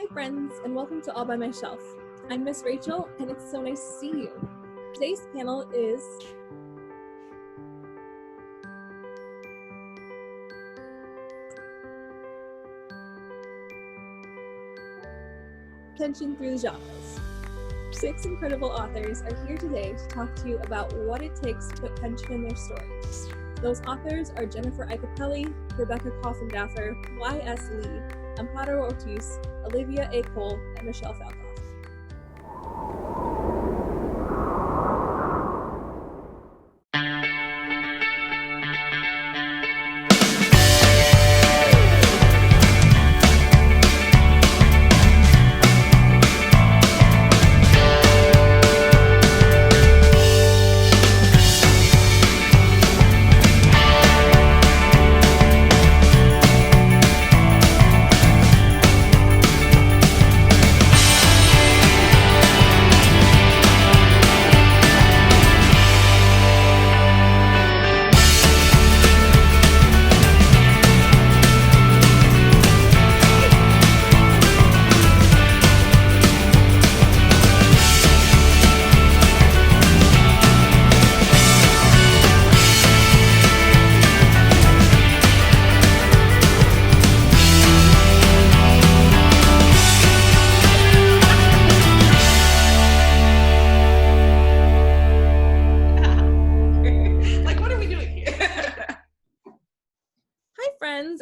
Hi friends, and welcome to All By Myself. I'm Miss Rachel, and it's so nice to see you. Today's panel is Tension Through the Genres. 6 incredible authors are here today to talk to you about what it takes to put tension in their stories. Those authors are Jennifer Iacopelli, Rebecca Coffindaffer, Y.S. Lee, Amparo Ortiz, Olivia A Cole, and Michelle Falkoff.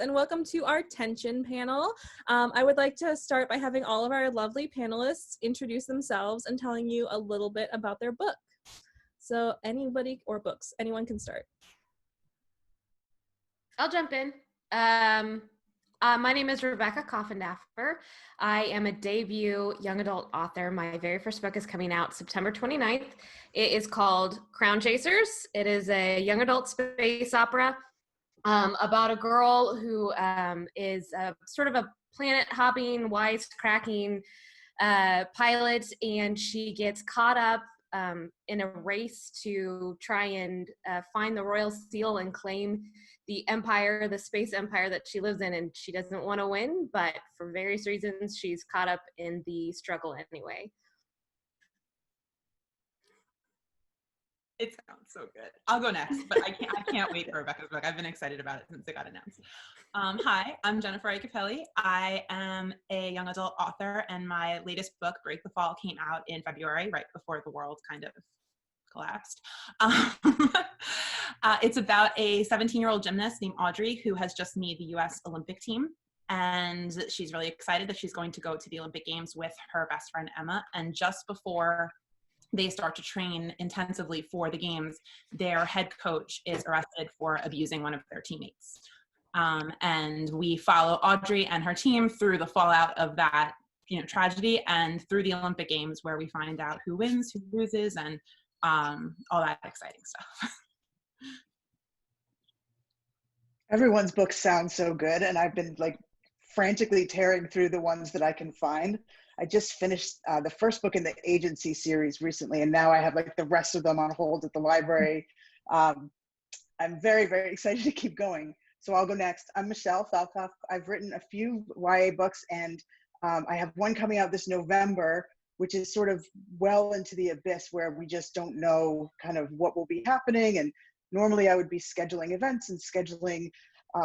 And welcome to our tension panel. I would like to start by having all of our lovely panelists introduce themselves and telling you a little bit about their book. So anybody, or books, anyone can start. I'll jump in. My name is Rebecca Coffindaffer. I am a debut young adult author. My very first book is coming out September 29th. It is called Crown Chasers. It is a young adult space opera about a girl who is sort of a planet-hopping, wisecracking pilot, and she gets caught up in a race to try and find the royal seal and claim the empire, the space empire that she lives in, and she doesn't want to win, but for various reasons, she's caught up in the struggle anyway. It sounds so good. I'll go next, but I can't wait for Rebecca's book. I've been excited about it since it got announced. Hi, I'm Jennifer Iacopelli. I am a young adult author, and my latest book, Break the Fall, came out in February, right before the world kind of collapsed. It's about a 17-year-old gymnast named Audrey who has just made the U.S. Olympic team. And she's really excited that she's going to go to the Olympic Games with her best friend, Emma. And just before they start to train intensively for the games, their head coach is arrested for abusing one of their teammates. And we follow Audrey and her team through the fallout of that, tragedy, and through the Olympic Games, where we find out who wins, who loses, and all that exciting stuff. Everyone's book sounds so good, and I've been frantically tearing through the ones that I can find. I just finished the first book in the Agency series recently, and now I have the rest of them on hold at the library. I'm very, very excited to keep going. So I'll go next. I'm Michelle Falkoff. I've written a few YA books, and I have one coming out this November, which is sort of well into the abyss where we just don't know kind of what will be happening. And normally I would be scheduling events and scheduling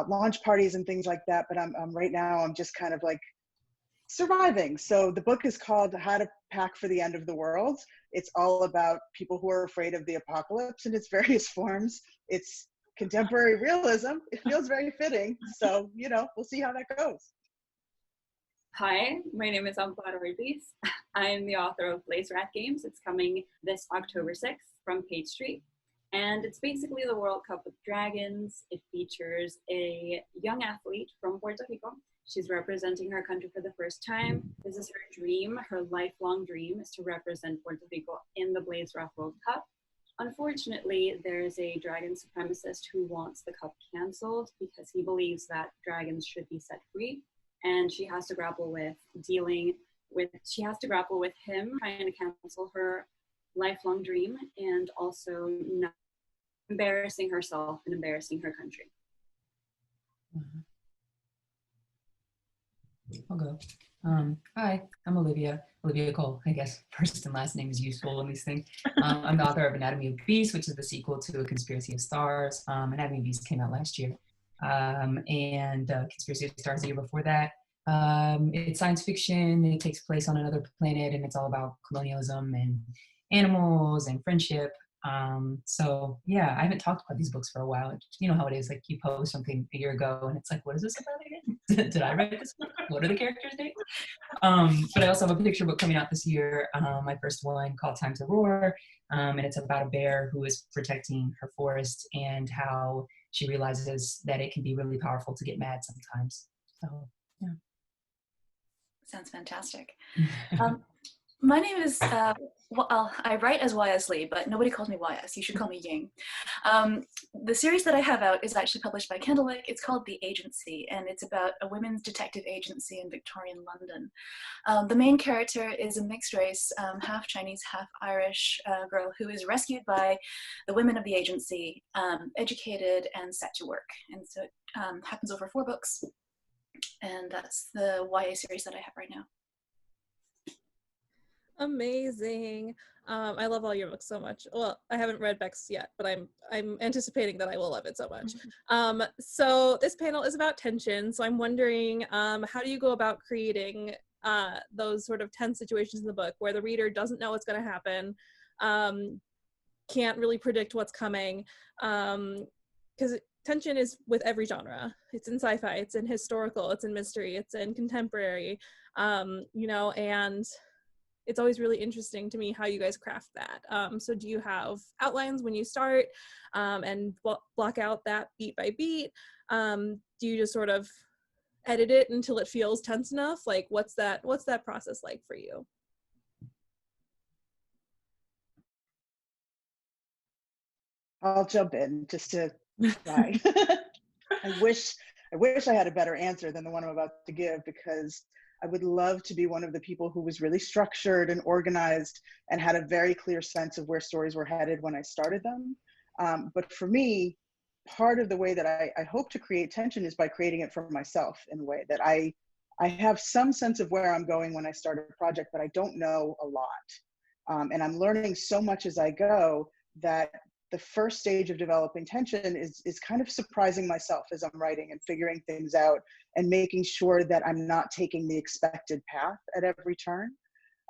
launch parties and things like that, but I'm right now I'm just kind of surviving. So the book is called How to Pack for the End of the World. It's all about people who are afraid of the apocalypse in its various forms. It's contemporary realism. It feels very fitting. So, we'll see how that goes. Hi, my name is Amparo Ortiz. I am the author of BLAZEWRATH Games. It's coming this October 6th from Page Street. And it's basically the World Cup with Dragons. It features a young athlete from Puerto Rico. She's representing her country for the first time. This is her dream, her lifelong dream, is to represent Puerto Rico in the BLAZEWRATH World Cup. Unfortunately, there is a dragon supremacist who wants the cup canceled because he believes that dragons should be set free. And she has to grapple with him trying to cancel her lifelong dream, and also not embarrassing herself and embarrassing her country. I'll go. Hi, I'm Olivia A Cole. I guess first and last name is useful in these things. I'm the author of Anatomy of Beast, which is the sequel to A Conspiracy of Stars. Anatomy of Beast came out last year. And Conspiracy of Stars the year before that. It's science fiction. It takes place on another planet, and it's all about colonialism and animals and friendship. So yeah, I haven't talked about these books for a while. You know how it is, like you post something a year ago and it's like, what is this about again? Did I write this book? What are the characters' names? But I also have a picture book coming out this year, my first one called Time to Roar. And it's about a bear who is protecting her forest and how she realizes that it can be really powerful to get mad sometimes. So yeah. Sounds fantastic. My name is, well, I write as YS Lee, but nobody calls me YS. You should call me Ying. The series that I have out is actually published by Candlewick. It's called The Agency, and it's about a women's detective agency in Victorian London. The main character is a mixed race, half Chinese, half Irish girl who is rescued by the women of the agency, educated and set to work. And so it happens over 4 books. And that's the YA series that I have right now. Amazing. I love all your books so much. Well, I haven't read Beck's yet, but I'm anticipating that I will love it so much. So this panel is about tension. So I'm wondering, how do you go about creating those sort of tense situations in the book where the reader doesn't know what's going to happen, can't really predict what's coming, because tension is with every genre. It's in sci-fi, it's in historical, it's in mystery, it's in contemporary, you know, and it's always really interesting to me how you guys craft that. So do you have outlines when you start and block out that beat by beat? Do you just sort of edit it until it feels tense enough? Like what's that process like for you? I'll jump in just to try. I wish I had a better answer than the one I'm about to give, because I would love to be one of the people who was really structured and organized and had a very clear sense of where stories were headed when I started them. But for me, part of the way that I hope to create tension is by creating it for myself in a way that I have some sense of where I'm going when I start a project, but I don't know a lot. And I'm learning so much as I go that the first stage of developing tension is kind of surprising myself as I'm writing and figuring things out and making sure that I'm not taking the expected path at every turn.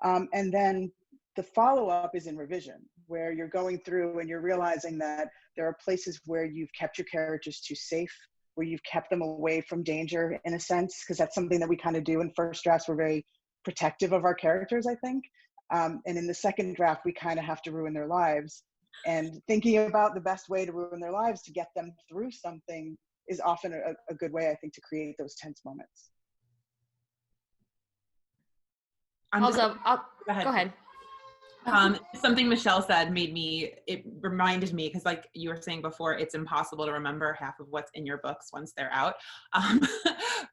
And then the follow-up is in revision, where you're going through and you're realizing that there are places where you've kept your characters too safe, where you've kept them away from danger in a sense, because that's something that we kind of do in first drafts. We're very protective of our characters, I think. And in the second draft, we kind of have to ruin their lives. And thinking about the best way to ruin their lives to get them through something is often a good way, I think, to create those tense moments. Go ahead. Something Michelle said it reminded me, because like you were saying before, it's impossible to remember half of what's in your books once they're out.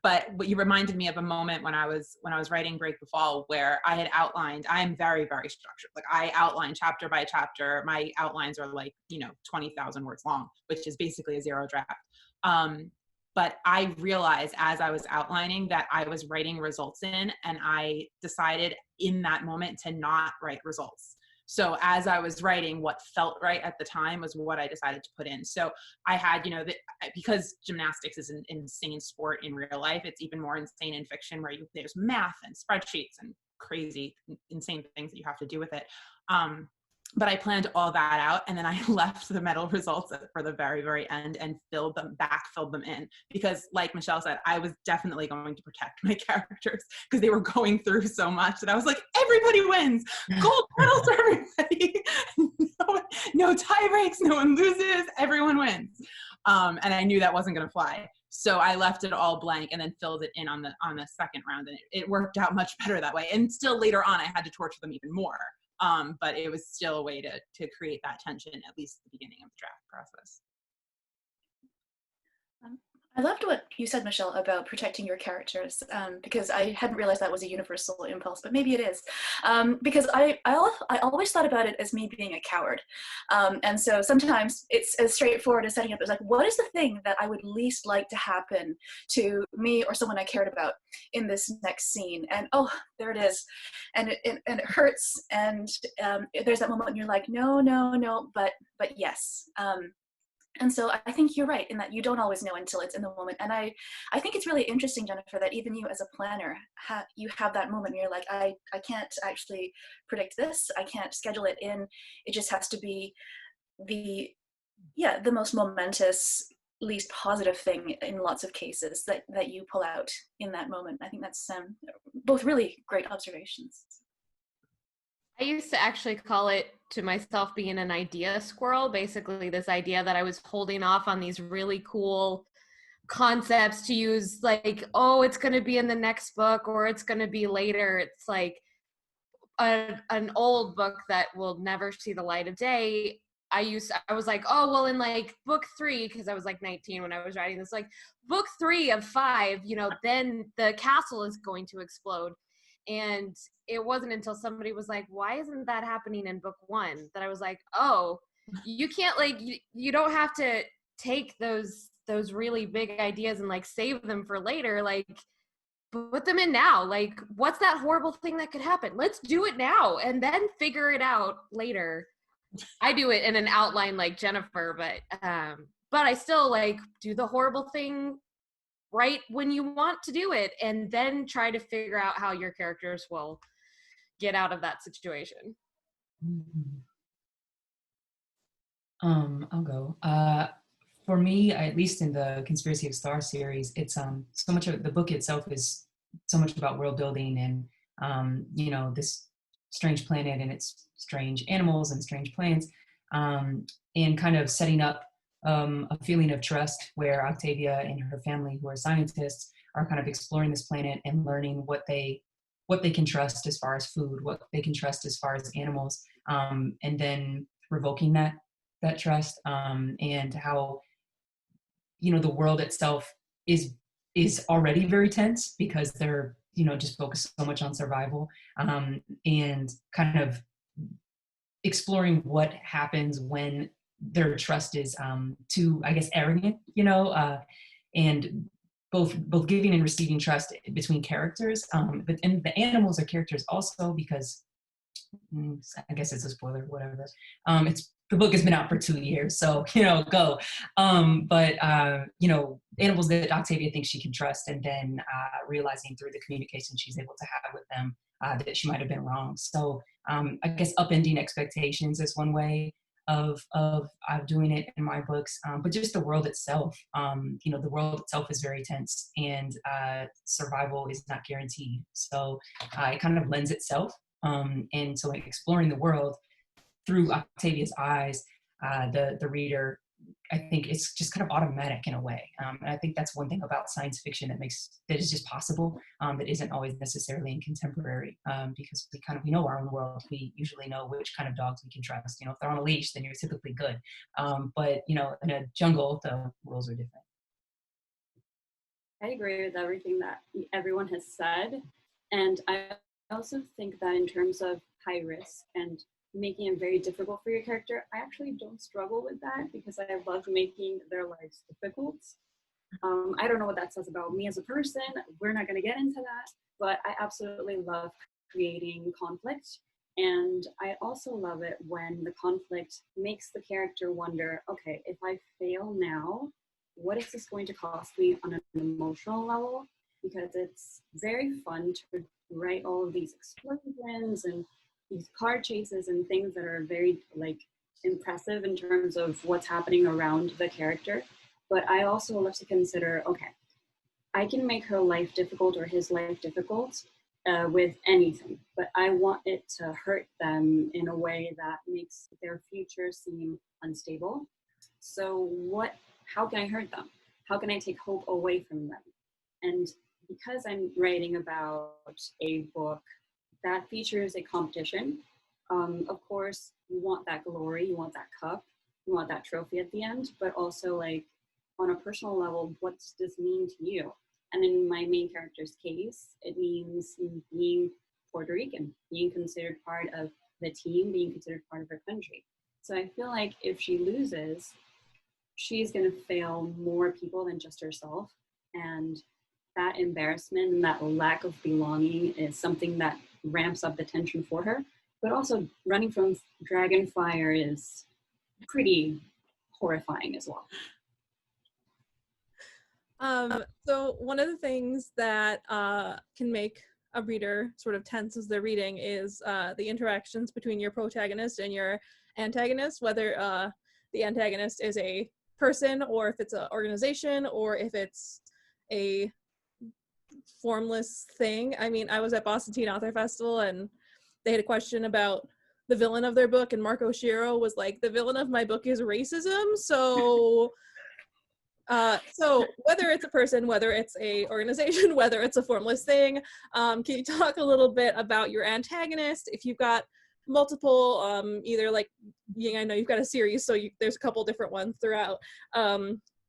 But you reminded me of a moment when I was writing Break the Fall, where I had outlined, I'm very, very structured. Like I outline chapter by chapter. My outlines are like, 20,000 words long, which is basically a 0 draft. But I realized as I was outlining that I was writing results in, and I decided in that moment to not write results. So as I was writing, what felt right at the time was what I decided to put in. So I had, because gymnastics is an insane sport in real life, it's even more insane in fiction, where there's math and spreadsheets and crazy, insane things that you have to do with it. But I planned all that out, and then I left the medal results for the very, very end and filled them in. Because like Michelle said, I was definitely going to protect my characters because they were going through so much that I was like, everybody wins, gold medals for everybody. No tie breaks, no one loses, everyone wins. And I knew that wasn't going to fly. So I left it all blank and then filled it in on the second round, and it worked out much better that way. And still later on, I had to torture them even more. But it was still a way to create that tension, at least at the beginning of the draft process. I loved what you said, Michelle, about protecting your characters, because I hadn't realized that was a universal impulse, but maybe it is. Because I always thought about it as me being a coward. And so sometimes it's as straightforward as setting up as like, what is the thing that I would least like to happen to me or someone I cared about in this next scene? And oh, there it is. And it hurts. And there's that moment when you're like, no, no, no, but yes. And so I think you're right in that you don't always know until it's in the moment. And I think it's really interesting, Jennifer, that even you as a planner, you have that moment where you're like, I can't actually predict this. I can't schedule it in. It just has to be the most momentous, least positive thing in lots of cases that you pull out in that moment. I think that's both really great observations. I used to actually call it to myself being an idea squirrel, basically this idea that I was holding off on these really cool concepts to use, like, oh, it's going to be in the next book or it's going to be later. It's like an old book that will never see the light of day. I was like, oh, well, in like book 3, because I was like 19 when I was writing this, like book 3 of 5, then the castle is going to explode. And it wasn't until somebody was like, why isn't that happening in book 1, that I was like, oh, you can't, like, you don't have to take those really big ideas and like save them for later. Like, put them in now. Like, what's that horrible thing that could happen? Let's do it now and then figure it out later. I do it in an outline like Jennifer, but I still like do the horrible thing right when you want to do it, and then try to figure out how your characters will get out of that situation. I'll go. For me, at least in the Conspiracy of Stars series, it's so much of the book itself is so much about world building and this strange planet and its strange animals and strange plants, and kind of setting up a feeling of trust where Octavia and her family, who are scientists, are kind of exploring this planet and learning what they can trust as far as food, what they can trust as far as animals, and then revoking that trust, and how the world itself is already very tense because they're just focused so much on survival, and kind of exploring what happens when their trust is too, I guess, arrogant, and both giving and receiving trust between characters, but and the animals are characters also, because I guess it's a spoiler, whatever. The book has been out for 2 years, so go. But animals that Octavia thinks she can trust, and then realizing through the communication she's able to have with them that she might have been wrong. So I guess upending expectations is one way of doing it in my books, but just the world itself. The world itself is very tense, and survival is not guaranteed. So it kind of lends itself. And so like exploring the world through Octavia's eyes, the reader, I think it's just kind of automatic in a way. And I think that's one thing about science fiction that is just possible, that isn't always necessarily in contemporary, because we know our own world. We usually know which kind of dogs we can trust. If they're on a leash, then you're typically good. But in a jungle, the rules are different. I agree with everything that everyone has said. And I also think that in terms of high risk and making it very difficult for your character, I actually don't struggle with that because I love making their lives difficult. I don't know what that says about me as a person. We're not going to get into that, but I absolutely love creating conflict. And I also love it when the conflict makes the character wonder, okay, if I fail now, what is this going to cost me on an emotional level? Because it's very fun to write all of these explosions and these car chases and things that are very impressive in terms of what's happening around the character. But I also love to consider, okay, I can make her life difficult or his life difficult with anything, but I want it to hurt them in a way that makes their future seem unstable. So how can I hurt them? How can I take hope away from them? And because I'm writing about a book that features a competition, of course, you want that glory, you want that cup, you want that trophy at the end, but also on a personal level, what does this mean to you? And in my main character's case, it means being Puerto Rican, being considered part of the team, being considered part of her country. So I feel like if she loses, she's going to fail more people than just herself. And that embarrassment and that lack of belonging is something that ramps up the tension for her. But also running from Dragonfire is pretty horrifying as well. So one of the things that can make a reader sort of tense as they're reading is the interactions between your protagonist and your antagonist, whether the antagonist is a person or if it's an organization or if it's a formless thing. I mean, I was at Boston Teen Author Festival and they had a question about the villain of their book, and Marco Shiro was like, the villain of my book is racism. So so whether it's a person, whether it's a organization, whether it's a formless thing, can you talk a little bit about your antagonist? If you've got multiple, either like, I know you've got a series, so there's a couple different ones throughout.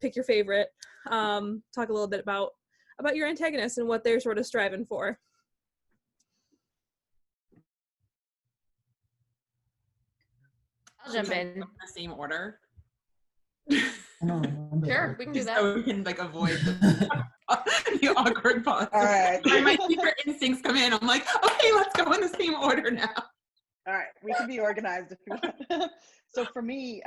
Pick your favorite. Talk a little bit about your antagonist and what they're sort of striving for. I'll jump in. The same order. Sure, we can do that. So we can like avoid the awkward pause. All right. My secret instincts come in. I'm like, okay, let's go in the same order now. All right, we can be organized if you want. So for me,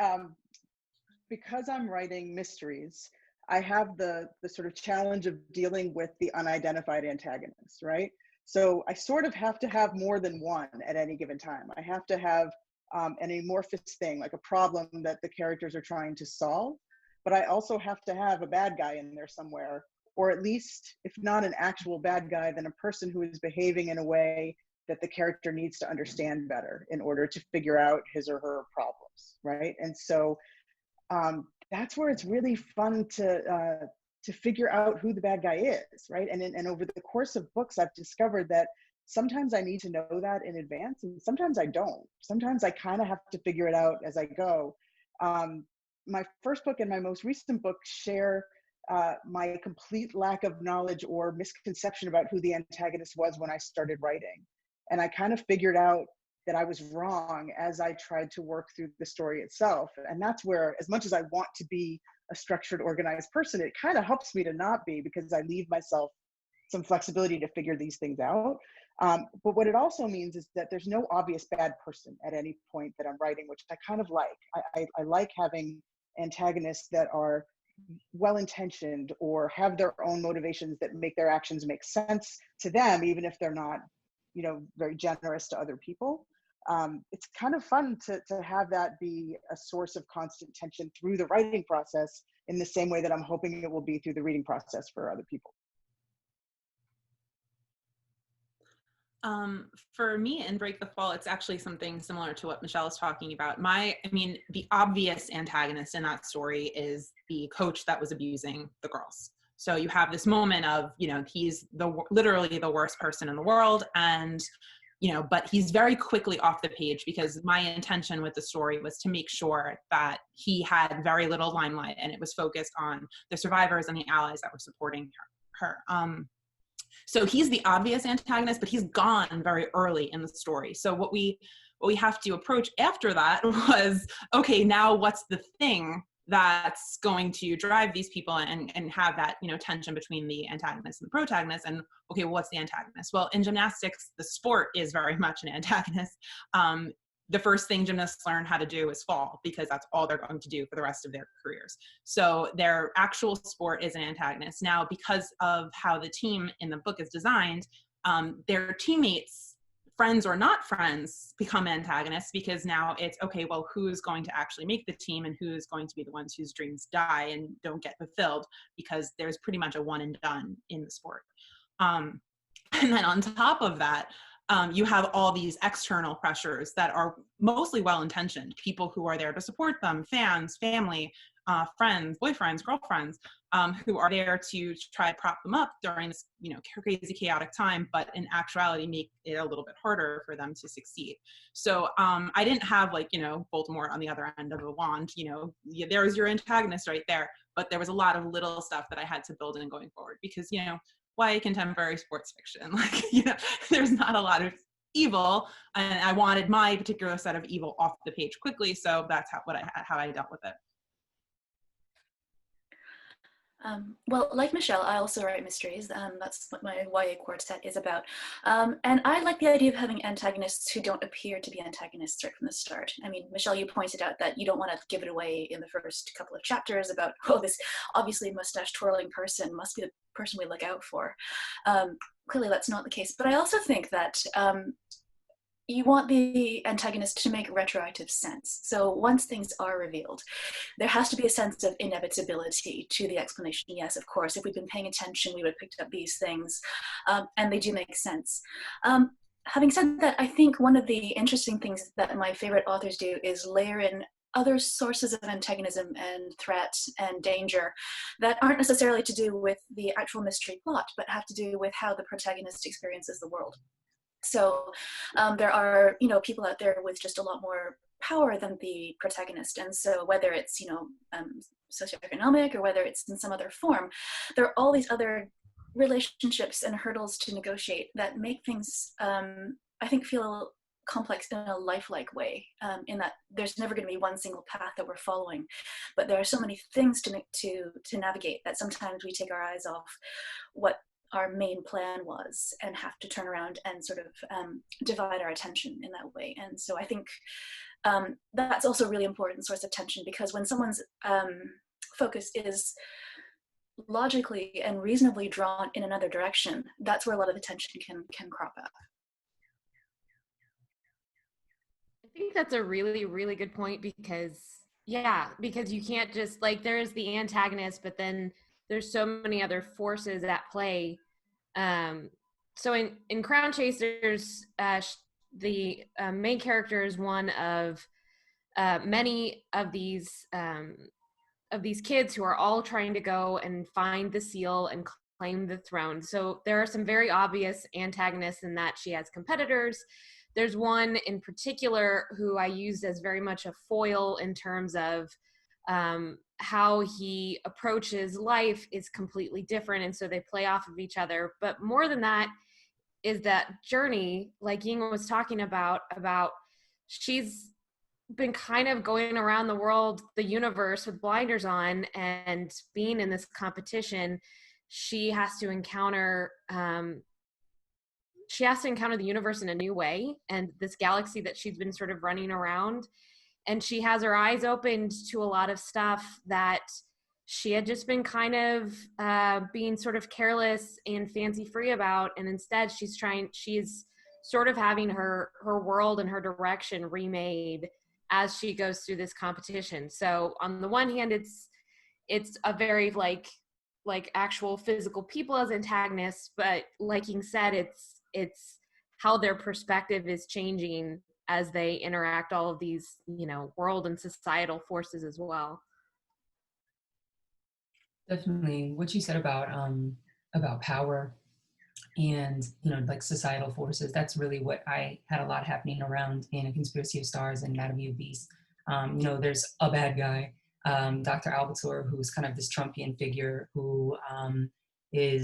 because I'm writing mysteries, I have the sort of challenge of dealing with the unidentified antagonist, right? So I sort of have to have more than one at any given time. I have to have an amorphous thing, like a problem that the characters are trying to solve, but I also have to have a bad guy in there somewhere, or at least, if not an actual bad guy, then a person who is behaving in a way that the character needs to understand better in order to figure out his or her problems, right? And so that's where it's really fun to figure out who the bad guy is, right? And over the course of books, I've discovered that sometimes I need to know that in advance, and sometimes I don't. Sometimes I kind of have to figure it out as I go. My first book and my most recent book share my complete lack of knowledge or misconception about who the antagonist was when I started writing. And I kind of figured out that I was wrong as I tried to work through the story itself. And that's where, as much as I want to be a structured, organized person, it kind of helps me to not be, because I leave myself some flexibility to figure these things out. But what it also means is that there's no obvious bad person at any point that I'm writing, which I kind of like. I like having antagonists that are well-intentioned or have their own motivations that make their actions make sense to them, even if they're not, very generous to other people. It's kind of fun to have that be a source of constant tension through the writing process, in the same way that I'm hoping it will be through the reading process for other people. For me in Break the Fall, it's actually something similar to what Michelle is talking about. The obvious antagonist in that story is the coach that was abusing the girls. So you have this moment of, he's literally the worst person in the world, and, but he's very quickly off the page, because my intention with the story was to make sure that he had very little limelight, and it was focused on the survivors and the allies that were supporting her. So he's the obvious antagonist, but he's gone very early in the story. So what we have to approach after that was, okay, now what's the thing that's going to drive these people and have that, tension between the antagonist and the protagonist? And okay, well, what's the antagonist? Well, in gymnastics, the sport is very much an antagonist. The first thing gymnasts learn how to do is fall, because that's all they're going to do for the rest of their careers. So their actual sport is an antagonist. Now, because of how the team in the book is designed, their teammates, friends or not friends, become antagonists, because now it's, okay, well, who's going to actually make the team, and who's going to be the ones whose dreams die and don't get fulfilled, because there's pretty much a one and done in the sport. And then on top of that, you have all these external pressures that are mostly well-intentioned, people who are there to support them, fans, family, friends, boyfriends, girlfriends, who are there to try to prop them up during this, crazy, chaotic time, but in actuality make it a little bit harder for them to succeed. So I didn't have Voldemort on the other end of a wand, there was your antagonist right there, but there was a lot of little stuff that I had to build in going forward because, why contemporary sports fiction? There's not a lot of evil, and I wanted my particular set of evil off the page quickly, so that's how I dealt with it. Well, like Michelle, I also write mysteries. That's what my YA quartet is about. And I like the idea of having antagonists who don't appear to be antagonists right from the start. I mean, Michelle, you pointed out that you don't want to give it away in the first couple of chapters about, oh, this obviously mustache twirling person must be the person we look out for. Clearly that's not the case. But I also think that you want the antagonist to make retroactive sense. So once things are revealed, there has to be a sense of inevitability to the explanation. Yes, of course, if we'd been paying attention, we would have picked up these things, and they do make sense. Having said that, I think one of the interesting things that my favorite authors do is layer in other sources of antagonism and threat and danger that aren't necessarily to do with the actual mystery plot, but have to do with how the protagonist experiences the world. So there are, people out there with just a lot more power than the protagonist. And so whether it's, socioeconomic or whether it's in some other form, there are all these other relationships and hurdles to negotiate that make things, I think, feel complex in a lifelike way, in that there's never going to be one single path that we're following. But there are so many things to navigate that sometimes we take our eyes off what our main plan was and have to turn around and sort of divide our attention in that way. And so I think that's also a really important source of tension, because when someone's focus is logically and reasonably drawn in another direction, that's where a lot of the tension can crop up. I think that's a really, really good point because you can't just there's the antagonist, but then there's so many other forces at play. So in Crown Chasers, the main character is one of many of these kids who are all trying to go and find the seal and claim the throne. So there are some very obvious antagonists in that she has competitors. There's one in particular who I used as very much a foil in terms of how he approaches life is completely different, and so they play off of each other. But more than that is that journey, like Ying was talking about she's been kind of going around the world, the universe, with blinders on, and being in this competition, she has to encounter the universe in a new way, and this galaxy that she's been sort of running around. And she has her eyes opened to a lot of stuff that she had just been kind of being sort of careless and fancy free about. And instead she's sort of having her world and her direction remade as she goes through this competition. So on the one hand, it's a very like actual physical people as antagonists, but like Ying said, it's how their perspective is changing as they interact all of these, world and societal forces as well. Definitely, what you said about power and societal forces, that's really what I had a lot happening around in A Conspiracy of Stars and Anatomy of Beast. There's a bad guy, Dr. Albator, who's kind of this Trumpian figure who I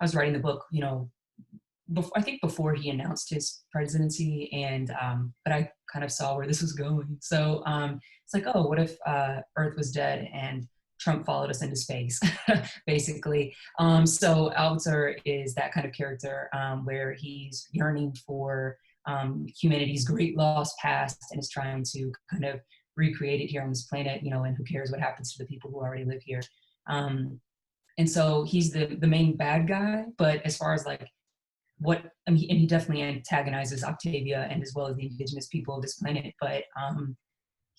was writing the book, I think before he announced his presidency, and but I kind of saw where this was going. So it's like, oh, what if Earth was dead and Trump followed us into space, basically. So Albator is that kind of character where he's yearning for humanity's great lost past and is trying to kind of recreate it here on this planet, and who cares what happens to the people who already live here. And so he's the main bad guy, but as far as and he definitely antagonizes Octavia and as well as the indigenous people of this planet, but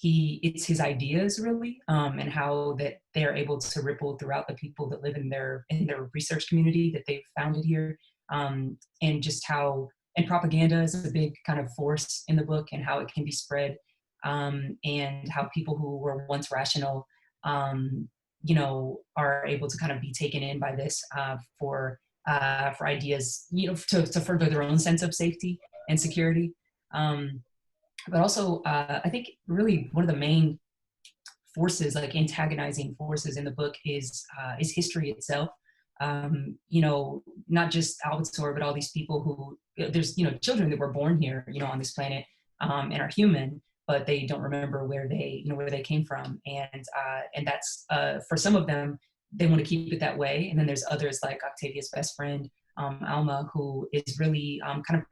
it's his ideas really, and how that they are able to ripple throughout the people that live in their research community that they've founded here, and just how, and propaganda is a big kind of force in the book, and how it can be spread, and how people who were once rational you know, are able to kind of be taken in by this for ideas, you know, to further their own sense of safety and security. But also, I think really one of the main forces, like antagonizing forces in the book, is history itself. You know, not just Albator, but all these people who, there's, you know, children that were born here, you know, on this planet, and are human, but they don't remember where they, you know, where they came from. And that's, for some of them, they want to keep it that way. And then there's others like Octavia's best friend, Alma, who is really kind of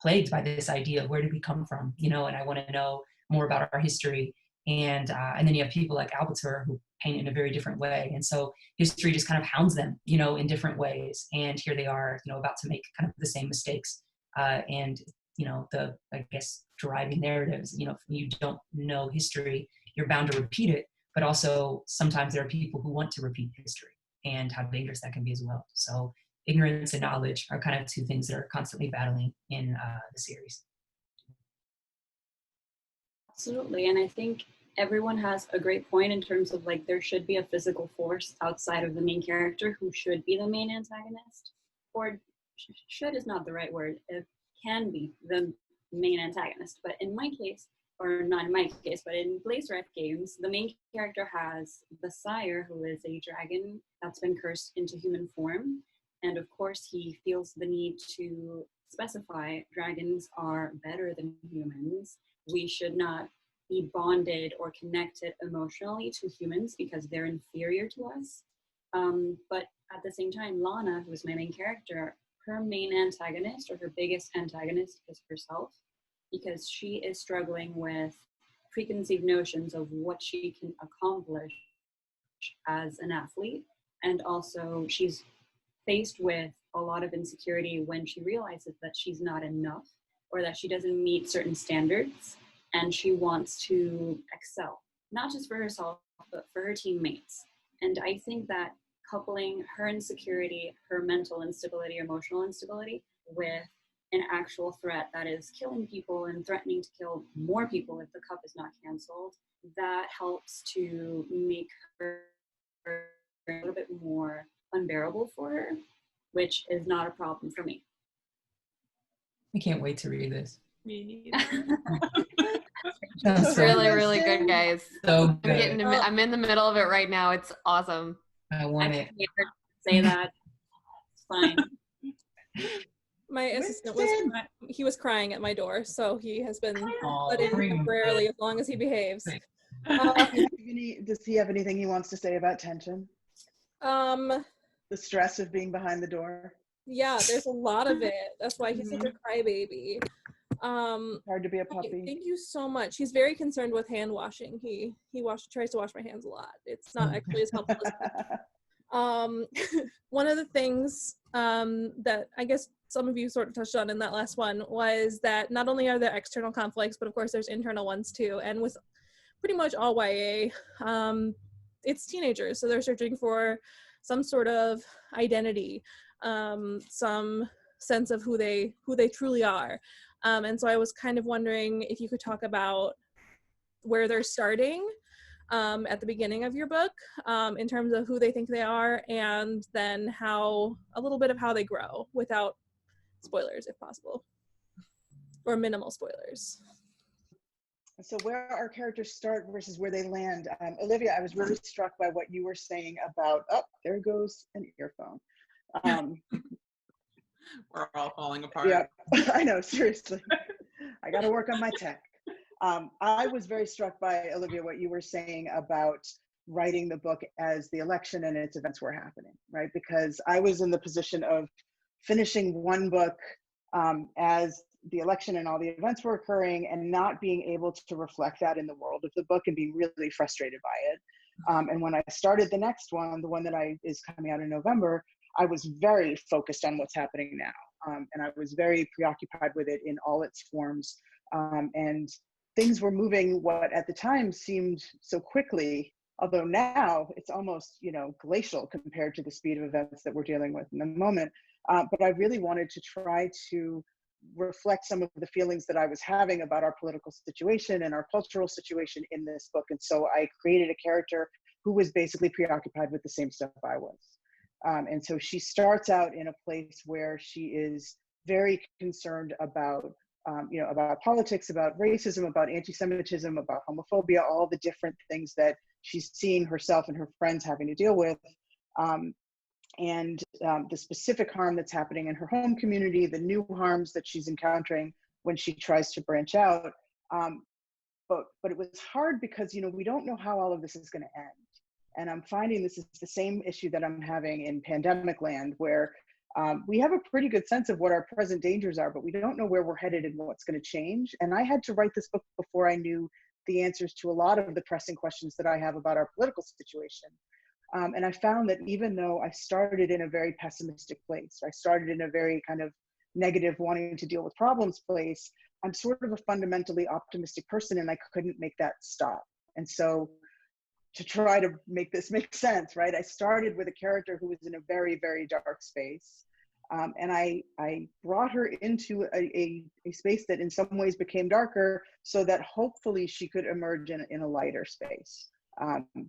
plagued by this idea of where did we come from, you know, and I want to know more about our history. And then you have people like Albator who paint in a very different way. And so history just kind of hounds them, you know, in different ways. And here they are, you know, about to make kind of the same mistakes. And, you know, I guess, driving narratives, you know, if you don't know history, you're bound to repeat it. But also sometimes there are people who want to repeat history, and how dangerous that can be as well. So ignorance and knowledge are kind of two things that are constantly battling in the series. Absolutely. And I think everyone has a great point in terms of like there should be a physical force outside of the main character who should be the main antagonist. Or should is not the right word. It can be the main antagonist. But in my case, or not in my case, but in BLAZEWRATH games, the main character has the sire, who is a dragon that's been cursed into human form. And of course, he feels the need to specify dragons are better than humans. We should not be bonded or connected emotionally to humans because they're inferior to us. But at the same time, Lana, who is my main character, her main antagonist, or her biggest antagonist, is herself, because she is struggling with preconceived notions of what she can accomplish as an athlete. And also she's faced with a lot of insecurity when she realizes that she's not enough, or that she doesn't meet certain standards, and she wants to excel, not just for herself, but for her teammates. And I think that coupling her insecurity, her mental instability, emotional instability, with an actual threat that is killing people and threatening to kill more people if the cup is not canceled, that helps to make her a little bit more unbearable for her, which is not a problem for me. I can't wait to read this. Me It's really, really good, guys. So good. I'm in the middle of it right now. It's awesome. I want it. Say that. It's fine. My assistant was crying at my door, so he has been let in bring him temporarily as long as he behaves. Does he have anything he wants to say about tension? The stress of being behind the door? Yeah, there's a lot of it. That's why he's such a crybaby. Hard to be a puppy. Thank you so much. He's very concerned with hand washing. He tries to wash my hands a lot. It's not actually as helpful as one of the things that I guess some of you sort of touched on in that last one was that not only are there external conflicts, but of course there's internal ones too. And with pretty much all YA, it's teenagers, so they're searching for some sort of identity, some sense of who they truly are. And so I was kind of wondering if you could talk about where they're starting at the beginning of your book, in terms of who they think they are, and then a little bit of how they grow without spoilers if possible, or minimal spoilers. So where our characters start versus where they land. Olivia, I was really struck by what you were saying about, there goes an earphone. We're all falling apart. Yeah, I know, seriously. I got to work on my tech. I was very struck by, Olivia, what you were saying about writing the book as the election and its events were happening, right? Because I was in the position of finishing one book as the election and all the events were occurring, and not being able to reflect that in the world of the book, and being really frustrated by it. And when I started the next one, the one that is coming out in November, I was very focused on what's happening now. And I was very preoccupied with it in all its forms. And things were moving what at the time seemed so quickly, although now it's almost, glacial compared to the speed of events that we're dealing with in the moment. But I really wanted to try to reflect some of the feelings that I was having about our political situation and our cultural situation in this book. And so I created a character who was basically preoccupied with the same stuff I was. And so she starts out in a place where she is very concerned about, about politics, about racism, about anti-Semitism, about homophobia, all the different things that she's seeing herself and her friends having to deal with. And the specific harm that's happening in her home community, the new harms that she's encountering when she tries to branch out. But it was hard because, we don't know how all of this is going to end. And I'm finding this is the same issue that I'm having in pandemic land, where we have a pretty good sense of what our present dangers are, but we don't know where we're headed and what's going to change. And I had to write this book before I knew the answers to a lot of the pressing questions that I have about our political situation. And I found that even though I started in a very pessimistic place, I started in a very kind of negative, wanting to deal with problems place, I'm sort of a fundamentally optimistic person, and I couldn't make that stop. And so to try to make this make sense, right? I started with a character who was in a very, very dark space. And I brought her into a space that in some ways became darker so that hopefully she could emerge in a lighter space.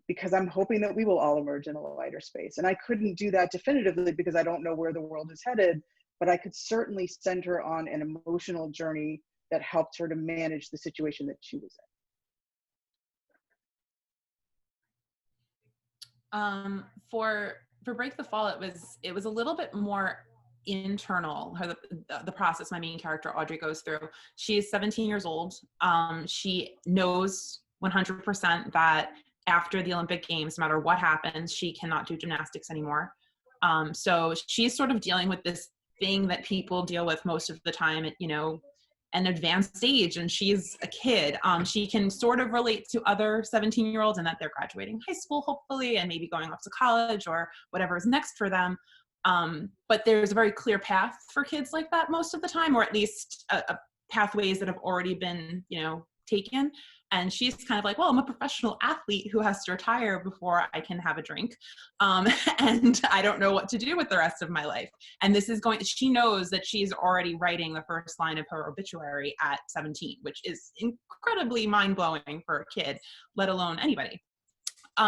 Because I'm hoping that we will all emerge in a lighter space. And I couldn't do that definitively because I don't know where the world is headed, but I could certainly send her on an emotional journey that helped her to manage the situation that she was in. For Break the Fall, it was a little bit more internal, the process my main character Audrey goes through. She's 17 years old. She knows 100% that after the Olympic Games, no matter what happens, she cannot do gymnastics anymore. So she's sort of dealing with this thing that people deal with most of the time at, an advanced age, and she's a kid. She can sort of relate to other 17-year-olds in that they're graduating high school, hopefully, and maybe going off to college or whatever is next for them. But there's a very clear path for kids like that most of the time, or at least pathways that have already been, taken. And she's kind of like, well, I'm a professional athlete who has to retire before I can have a drink. And I don't know what to do with the rest of my life. And she knows that she's already writing the first line of her obituary at 17, which is incredibly mind-blowing for a kid, let alone anybody.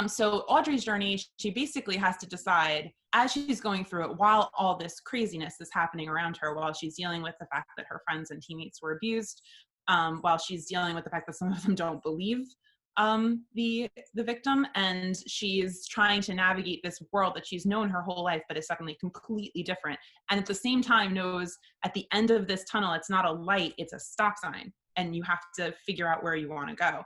So Audrey's journey, she basically has to decide as she's going through it, while all this craziness is happening around her, while she's dealing with the fact that her friends and teammates were abused, while she's dealing with the fact that some of them don't believe the victim, and she's trying to navigate this world that she's known her whole life but is suddenly completely different, and at the same time knows at the end of this tunnel it's not a light, it's a stop sign, and you have to figure out where you want to go.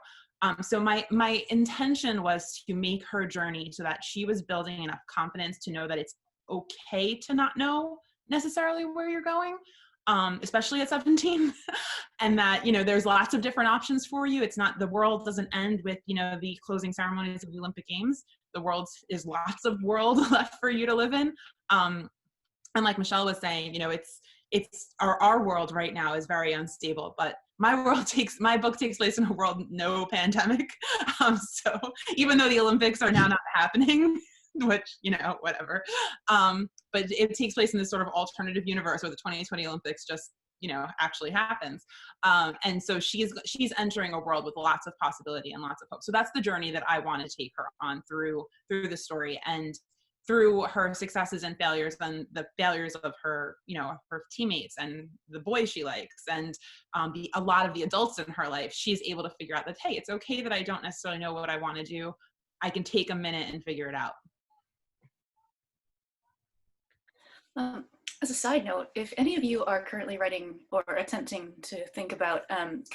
So my intention was to make her journey so that she was building enough confidence to know that it's okay to not know necessarily where you're going, especially at 17, and that, there's lots of different options for you. It's not, the world doesn't end with, the closing ceremonies of the Olympic Games. The world is lots of world left for you to live in. And like Michelle was saying, it's our world right now is very unstable, but my book takes place in a world no pandemic. So even though the Olympics are now not happening, which, whatever. But it takes place in this sort of alternative universe where the 2020 Olympics just, actually happens. And so she's entering a world with lots of possibility and lots of hope. So that's the journey that I want to take her on through the story, and through her successes and failures, and the failures of her, her teammates and the boys she likes, and a lot of the adults in her life. She's able to figure out that, hey, it's okay that I don't necessarily know what I want to do. I can take a minute and figure it out. As a side note, if any of you are currently writing or attempting to think about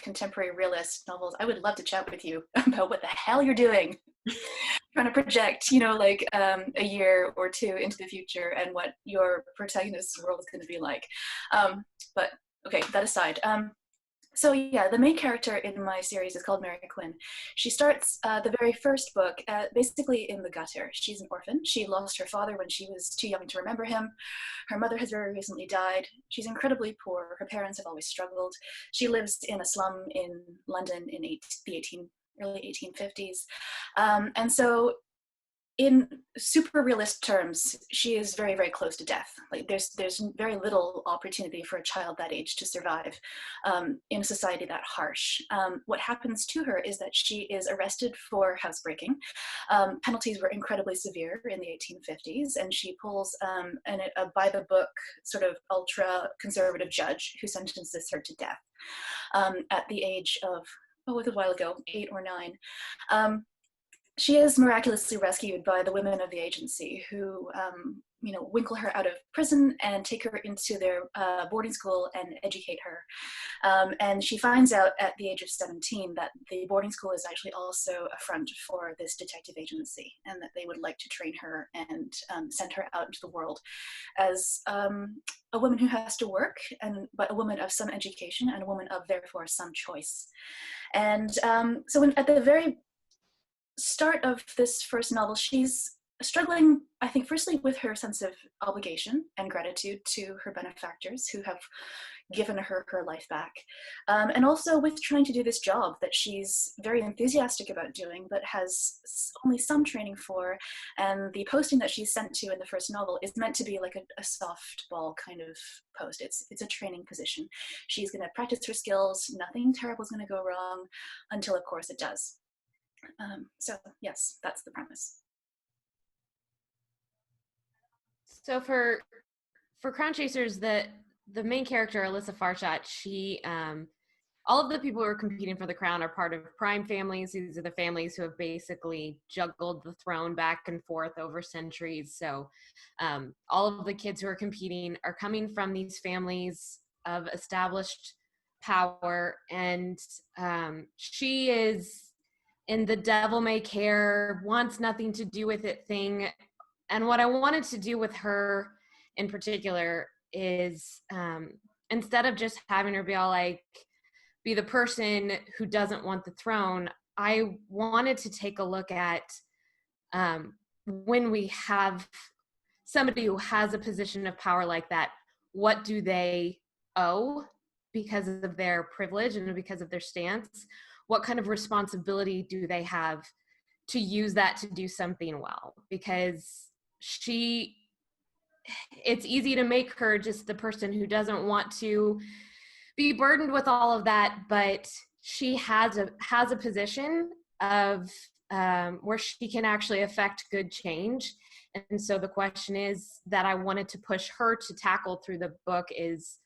contemporary realist novels, I would love to chat with you about what the hell you're doing. Trying to project, a year or two into the future and what your protagonist's world is going to be like. But okay, that aside. So yeah, the main character in my series is called Mary Quinn. She starts the very first book basically in the gutter. She's an orphan. She lost her father when she was too young to remember him. Her mother has very recently died. She's incredibly poor. Her parents have always struggled. She lives in a slum in London in the early 1850s. And so in super realist terms, she is very, very close to death. Like there's very little opportunity for a child that age to survive in a society that harsh. What happens to her is that she is arrested for housebreaking. Penalties were incredibly severe in the 1850s, and she pulls a by-the-book sort of ultra-conservative judge who sentences her to death at the age of, it was a while ago, 8 or 9. She is miraculously rescued by the women of the agency who, winkle her out of prison and take her into their boarding school and educate her. And she finds out at the age of 17 that the boarding school is actually also a front for this detective agency, and that they would like to train her and send her out into the world as a woman who has to work, but a woman of some education and a woman of, therefore, some choice. And at the very start of this first novel, she's struggling, I think, firstly with her sense of obligation and gratitude to her benefactors who have given her life back, and also with trying to do this job that she's very enthusiastic about doing but has only some training for. And the posting that she's sent to in the first novel is meant to be like a softball kind of post. It's a training position. She's going to practice her skills, nothing terrible is going to go wrong, until of course it does. So yes, that's the premise. So for Crown Chasers, the main character, Alyssa Farshot, she, all of the people who are competing for the crown are part of prime families. These are the families who have basically juggled the throne back and forth over centuries. So all of the kids who are competing are coming from these families of established power. And she is in the devil may care, wants nothing to do with it thing. And what I wanted to do with her in particular is instead of just having her be all like, be the person who doesn't want the throne, I wanted to take a look at when we have somebody who has a position of power like that, what do they owe because of their privilege and because of their stance? What kind of responsibility do they have to use that to do something well? Because it's easy to make her just the person who doesn't want to be burdened with all of that, but she has a position of where she can actually affect good change. And so the question is that I wanted to push her to tackle through the book is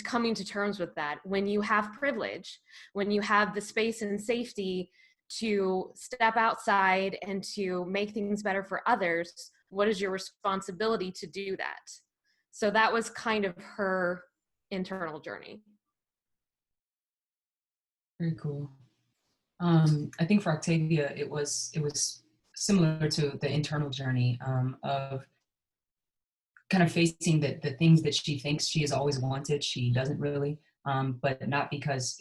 coming to terms with that. When you have privilege, when you have the space and safety to step outside and to make things better for others, what is your responsibility to do that? So that was kind of her internal journey. Very cool. I think for Octavia, it was similar to the internal journey of kind of facing the things that she thinks she has always wanted. She doesn't really, but not because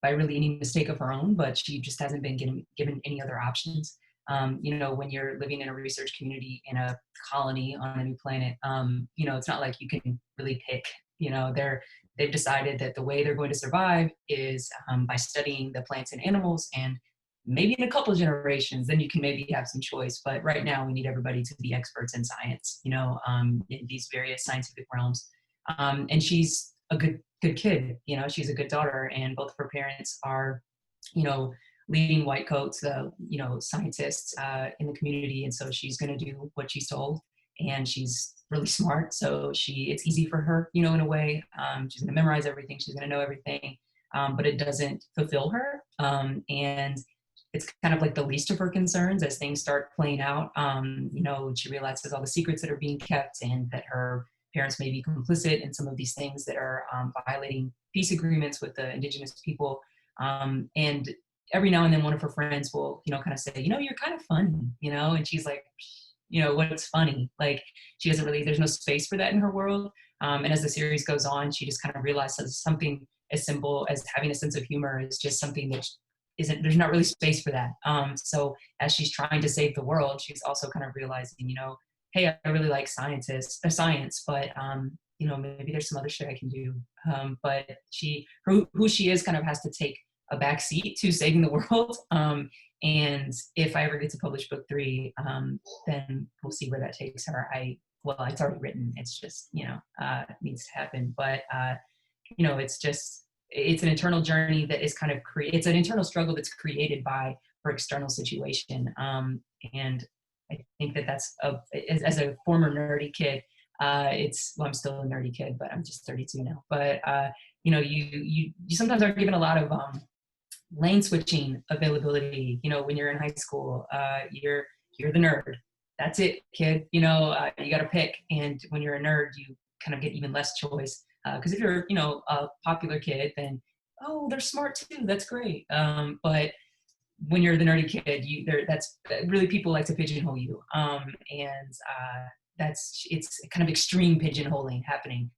by really any mistake of her own, but she just hasn't been given any other options. When you're living in a research community in a colony on a new planet, it's not like you can really pick. They've decided that the way they're going to survive is by studying the plants and animals, and maybe in a couple of generations, then you can maybe have some choice. But right now, we need everybody to be experts in science, in these various scientific realms. And she's a good kid, she's a good daughter, and both of her parents are, leading white coats, scientists in the community. And so she's going to do what she's told, and she's really smart. So it's easy for her, in a way. She's going to memorize everything. She's going to know everything, but it doesn't fulfill her. And it's kind of like the least of her concerns as things start playing out. She realizes all the secrets that are being kept and that her parents may be complicit in some of these things that are violating peace agreements with the indigenous people. And every now and then one of her friends will, kind of say, you're kind of funny, and she's like, what's funny? Like, she doesn't really, there's no space for that in her world. And as the series goes on, she just kind of realizes something as simple as having a sense of humor is just something that there's not really space for that. So as she's trying to save the world, she's also kind of realizing, hey, I really like science, but maybe there's some other shit I can do. But who she is kind of has to take a back seat to saving the world. And if I ever get to publish book 3, then we'll see where that takes her. Well, it's already written. It's just, it needs to happen. But, it's an internal journey that is kind of it's an internal struggle that's created by her external situation. And I think that's as a former nerdy kid, I'm still a nerdy kid, but I'm just 32 now. But, you sometimes are given a lot of, lane switching availability. When you're in high school, you're the nerd. That's it, kid. You got to pick. And when you're a nerd, you kind of get even less choice. Because if you're, a popular kid, then, oh, they're smart too. That's great. But when you're the nerdy kid, that's really, people like to pigeonhole you. It's kind of extreme pigeonholing happening.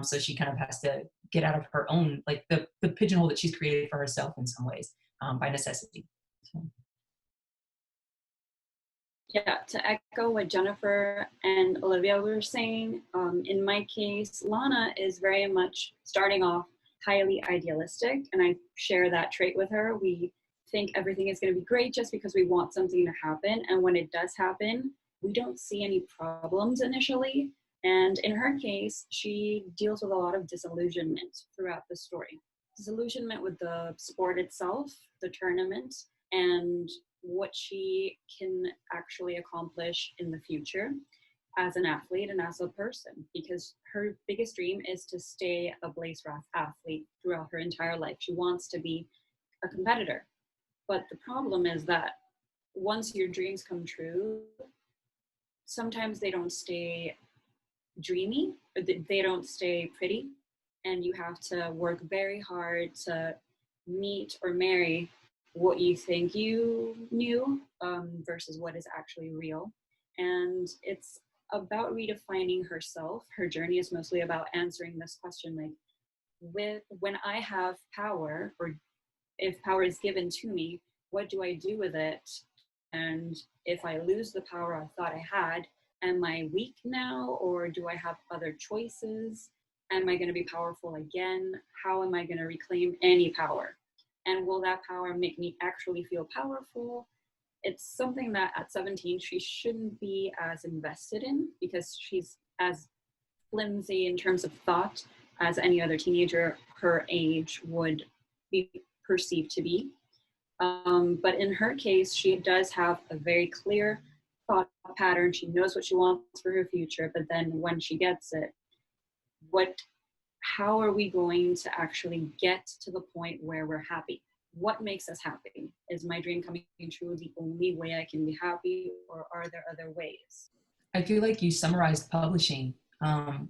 So she kind of has to get out of her own, like the pigeonhole that she's created for herself in some ways, by necessity. So. Yeah, to echo what Jennifer and Olivia were saying, in my case, Lana is very much starting off highly idealistic, and I share that trait with her. We think everything is going to be great just because we want something to happen, and when it does happen, we don't see any problems initially. And in her case, she deals with a lot of disillusionment throughout the story. Disillusionment with the sport itself, the tournament, and what she can actually accomplish in the future as an athlete and as a person, because her biggest dream is to stay a BLAZEWRATH athlete throughout her entire life. She wants to be a competitor. But the problem is that once your dreams come true, sometimes they don't stay dreamy, or they don't stay pretty, and you have to work very hard to meet or marry what you think you knew versus what is actually real. And it's about redefining herself. Her journey is mostly about answering this question, like, when I have power, or if power is given to me, what do I do with it? And if I lose the power I thought I had, am I weak now, or do I have other choices? Am I going to be powerful again? How am I going to reclaim any power? And will that power make me actually feel powerful? It's something that at 17, she shouldn't be as invested in, because she's as flimsy in terms of thought as any other teenager her age would be perceived to be. But in her case, she does have a very clear thought pattern. She knows what she wants for her future, but then when she gets it, how are we going to actually get to the point where we're happy? What makes us happy? Is my dream coming true the only way I can be happy, or are there other ways? I feel like you summarized publishing.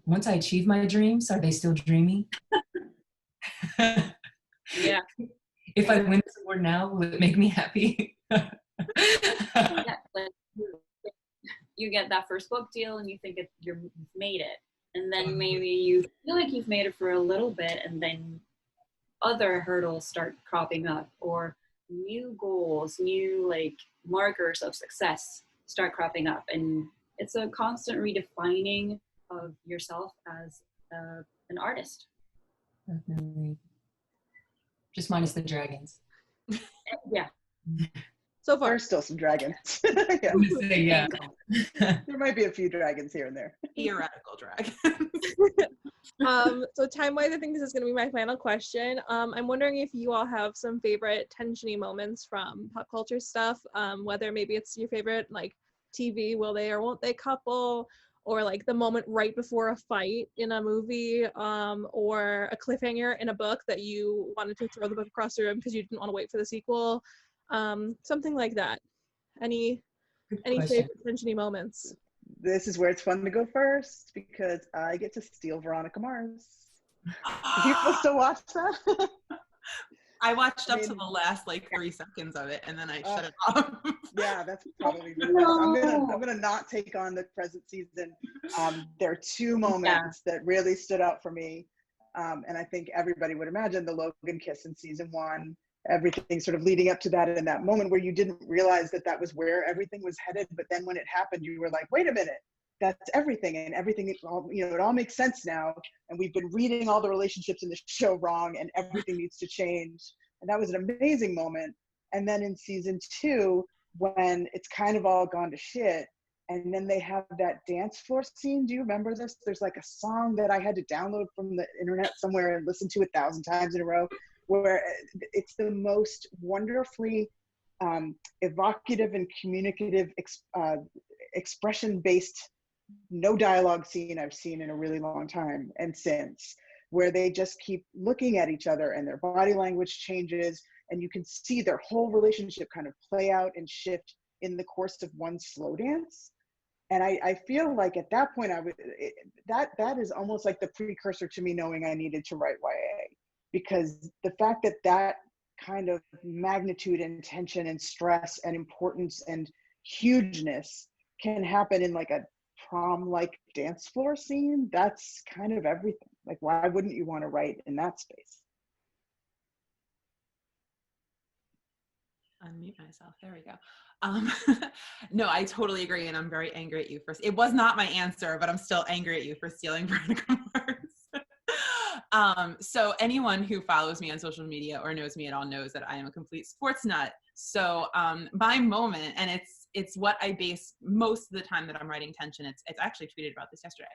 Once I achieve my dreams, are they still dreamy? Yeah. If I win this award now, will it make me happy? Yeah, like you get that first book deal and you think you've made it. And then maybe you feel like you've made it for a little bit, and then other hurdles start cropping up, or new goals, new markers of success start cropping up. And it's a constant redefining of yourself as an artist. Definitely. Just minus the dragons. Yeah. So far, There's still some dragons. Yeah. Yeah. There might be a few dragons here and there. Theoretical dragons. So time-wise, I think this is going to be my final question. I'm wondering if you all have some favorite tensiony moments from pop culture stuff, whether maybe it's your favorite TV will they or won't they couple, or the moment right before a fight in a movie, or a cliffhanger in a book that you wanted to throw the book across the room because you didn't want to wait for the sequel, something like that. Any favorite tensiony moments? This is where it's fun to go first, because I get to steal Veronica Mars. People still watch that? I watched up to the last 3 seconds of it, and then I shut it off. Yeah, that's probably the best. I'm gonna not take on the present season. There are 2 moments that really stood out for me, and I think everybody would imagine the Logan kiss in season 1. Everything sort of leading up to that, in that moment where you didn't realize that was where everything was headed, but then when it happened, you were like, wait a minute, that's everything, and everything, it all makes sense now, and we've been reading all the relationships in the show wrong, and everything needs to change. And that was an amazing moment. And then in season 2, when it's kind of all gone to shit, and then they have that dance floor scene. Do you remember this? There's like a song that I had to download from the internet somewhere and listen to 1,000 times in a row, where it's the most wonderfully evocative and communicative expression-based, no dialogue scene I've seen in a really long time and since, where they just keep looking at each other and their body language changes, and you can see their whole relationship kind of play out and shift in the course of one slow dance. And I feel like at that point, that is almost like the precursor to me knowing I needed to write YA, because the fact that that kind of magnitude and tension and stress and importance and hugeness can happen in like a prom-like dance floor scene, that's kind of everything. Like, why wouldn't you want to write in that space? Unmute myself. There we go. No, I totally agree, and I'm very angry at you for. It was not my answer, but I'm still angry at you for stealing Veronica Mars. So anyone who follows me on social media or knows me at all knows that I am a complete sports nut. So my moment, and it's what I base most of the time that I'm writing tension. It's actually tweeted about this yesterday.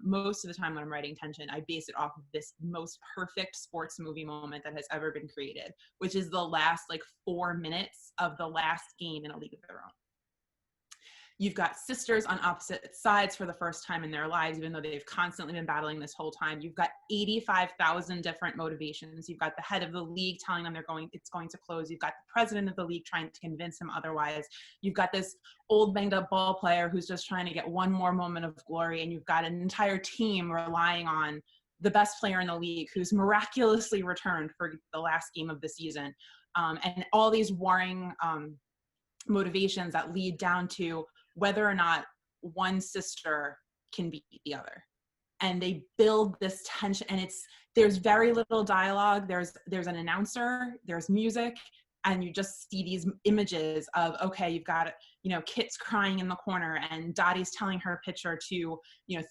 Most of the time when I'm writing tension, I base it off of this most perfect sports movie moment that has ever been created, which is the last like 4 minutes of the last game in A League of Their Own. You've got sisters on opposite sides for the first time in their lives, even though they've constantly been battling this whole time. You've got 85,000 different motivations. You've got the head of the league telling them it's going to close. You've got the president of the league trying to convince him otherwise. You've got this old banged up ball player who's just trying to get one more moment of glory. And you've got an entire team relying on the best player in the league who's miraculously returned for the last game of the season. And all these warring motivations that lead down to whether or not one sister can beat the other. And they build this tension, and there's very little dialogue. There's an announcer, there's music, and you just see these images of, okay, you've got, Kit's crying in the corner, and Dottie's telling her pitcher to,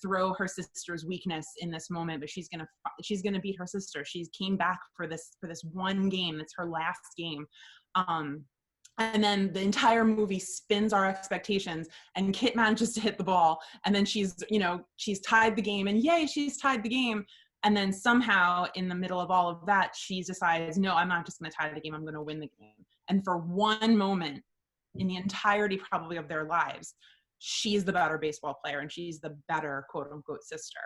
throw her sister's weakness in this moment, but she's gonna beat her sister. She came back for this one game. It's her last game. And then the entire movie spins our expectations, and Kit manages to hit the ball, and then she's tied the game, and yay, she's tied the game. And then somehow in the middle of all of that, she decides, no, I'm not just going to tie the game, I'm going to win the game. And for one moment in the entirety probably of their lives, she's the better baseball player, and she's the better quote unquote sister.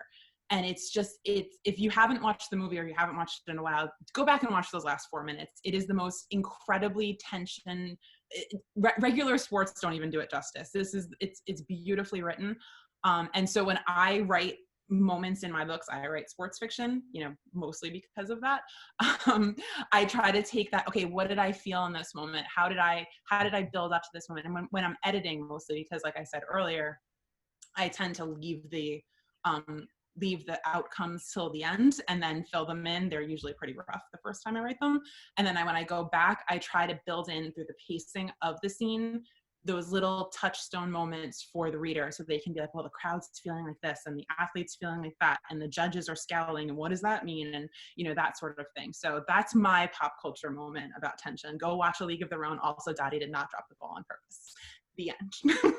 And if you haven't watched the movie or you haven't watched it in a while, go back and watch those last 4 minutes. It is the most incredibly tension. Regular sports don't even do it justice. It's beautifully written. And so when I write moments in my books, I write sports fiction, mostly because of that. I try to take that, okay, what did I feel in this moment? How did I build up to this moment? And when I'm editing, mostly because, like I said earlier, I tend to leave the outcomes till the end and then fill them in. They're usually pretty rough the first time I write them. And then when I go back, I try to build in through the pacing of the scene those little touchstone moments for the reader, so they can be like, well, the crowd's feeling like this, and the athlete's feeling like that, and the judges are scowling, and what does that mean? And that sort of thing. So that's my pop culture moment about tension. Go watch A League of Their Own. Also, Dottie did not drop the ball on purpose. The end.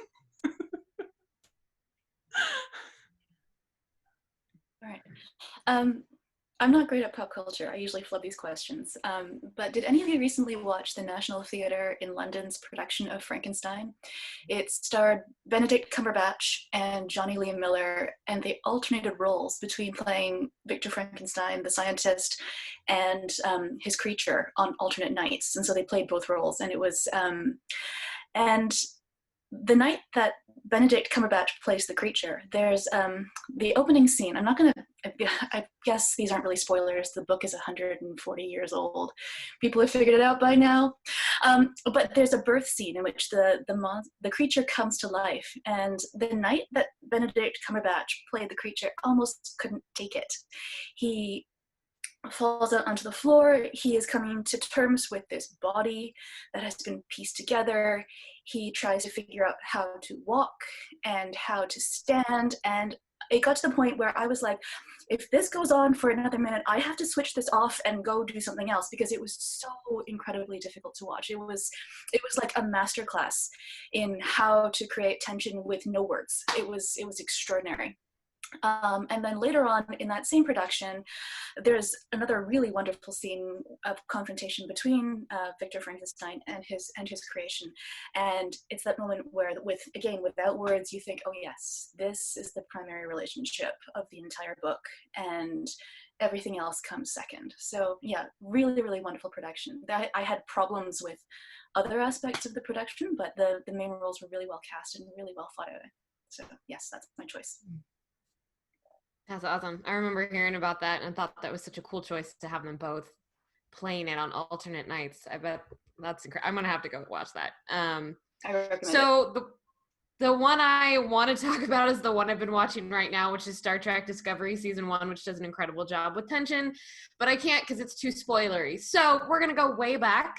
All right. I'm not great at pop culture. I usually flood these questions. But did any of you recently watch the National Theatre in London's production of Frankenstein? It starred Benedict Cumberbatch and Johnny Lee Miller, and they alternated roles between playing Victor Frankenstein, the scientist, and his creature on alternate nights. And so they played both roles. And it was, and the night that Benedict Cumberbatch plays the creature, there's the opening scene. I'm not going to, I guess these aren't really spoilers. The book is 140 years old. People have figured it out by now. But there's a birth scene in which the creature comes to life. And the night that Benedict Cumberbatch played the creature, almost couldn't take it. He falls out onto the floor. He is coming to terms with this body that has been pieced together. He tries to figure out how to walk and how to stand, and it got to the point where I was like, if this goes on for another minute, I have to switch this off and go do something else, because it was so incredibly difficult to watch. It was like a masterclass in how to create tension with no words. It was extraordinary. And then later on in that same production, there's another really wonderful scene of confrontation between Victor Frankenstein and his creation. And it's that moment where, without words, you think, oh yes, this is the primary relationship of the entire book, and everything else comes second. So yeah, really, really wonderful production. I had problems with other aspects of the production, but the main roles were really well cast and really well thought out. So yes, that's my choice. That's awesome. I remember hearing about that and thought that was such a cool choice to have them both playing it on alternate nights. I bet that's incredible. I'm going to have to go watch that. I recommend so the one I want to talk about is the one I've been watching right now, which is Star Trek Discovery Season 1, which does an incredible job with tension, but I can't because it's too spoilery. So we're going to go way back